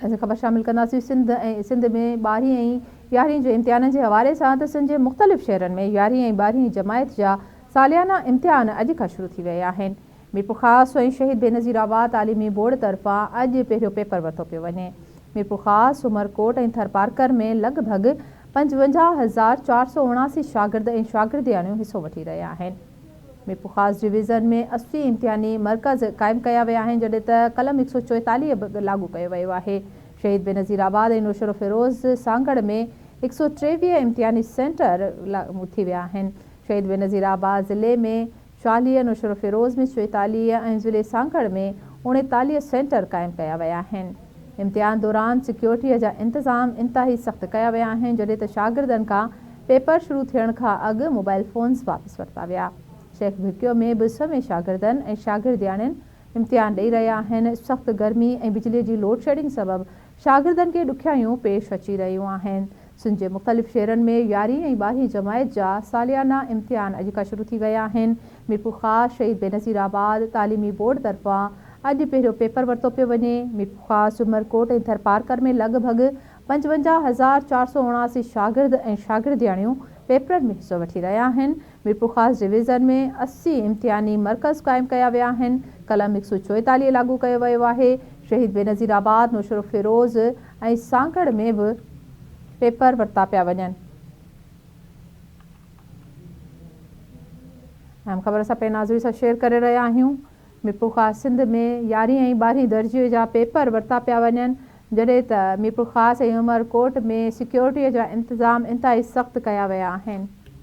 ख़बर शामिल कंदासीं सिंध में 12हीं ऐं 11हीं जे इम्तिहाननि जे हवाले सां त सिंध जे मुख़्तलिफ़ शहरनि में 11हीं ऐं 12हीं जमायत जा सालियाना इम्तिहान अॼु खां शुरू थी विया आहिनि। मीरपुर ख़ासि ऐं शहीद बेनज़ीराबाद तालीमी बोर्ड तरफ़ां अॼु पहिरियों पेपर वरितो पियो वञे। मीरपुर ख़ासि, उमरकोट ऐं थरपारकर में लॻभॻि 55,479 शागिर्द ऐं शागिर्दियाणियूं हिसो वठी रहिया आहिनि। मीरपुर ख़ासि डिवीज़न में 80 इम्तिहानी मर्कज़ क़ाइमु कया विया आहिनि, जॾहिं त कलम 144 लागू कयो वियो आहे। शहीद बेनज़ीराबाद ऐं नौशरो फिरोज़ सांगड़ में 123 इम्तिहानी सेंटर लागू थी विया आहिनि। शहीद बेनज़ीराबाद ज़िले में 40, नौशरो फिरोज़ में 44 ऐं ज़िले सांगड़ में 39 सेंटर क़ाइमु कया विया आहिनि। इम्तिहान दौरान सिक्योरिटीअ जा इंतज़ाम इंतिहाई सख़्तु कया विया आहिनि, जॾहिं त शागिर्दनि खां पेपर शुरू थियण खां अॻु मोबाइल फ़ोन्स वापसि वरिता विया। शेख भिकियो में बि सभई शागिर्दनि ऐं शागिर्दियाणियुनि इम्तिहान ॾेई रहिया आहिनि। सख़्तु गर्मी ऐं बिजलीअ जी लोड शेडिंग सबबि शागिर्दनि खे ॾुखियाइयूं पेश अची रहियूं आहिनि। सिंध जे मुख़्तलिफ़ शहरनि में 11हीं ऐं 12हीं जमायत जा सालियाना इम्तिहान अॼु खां शुरू थी विया आहिनि। मीरपुर ख़ासि शहीद बेनज़ीराबाद तालीमी बोर्ड तरफ़ां अॼु पहिरियों पेपर वरितो पियो वञे। मीरपुर ख़ासि, उमरकोट ऐं थरपारकर में लॻभॻि 55,479 शागिर्द ऐं शागिर्दियाणियूं पेपरनि में हिसो वठी रहिया आहिनि। मीरपुर ख़ासि डिवीज़न में 80 इम्तिहानी मर्कज़ क़ाइमु कया विया आहिनि। कलम 144 लागू कयो वियो आहे। शहीद बेनज़ीराबाद, नौशरो फिरोज़ ऐं सांगड़ में बि पेपर वरिता पिया वञनि। अहम ख़बर असां पंहिंजे नाज़रीन सां शेयर करे रहिया आहियूं। मीरपुर ख़ासि सिंध में 11हीं ऐं 12हीं दर्जे जा पेपर वरिता पिया वञनि, जॾहिं त मीरपुर ख़ासि ऐं उमरकोट में सिक्योरिटीअ जा इंतज़ाम इंतिहाई सख़्तु कया विया आहिनि।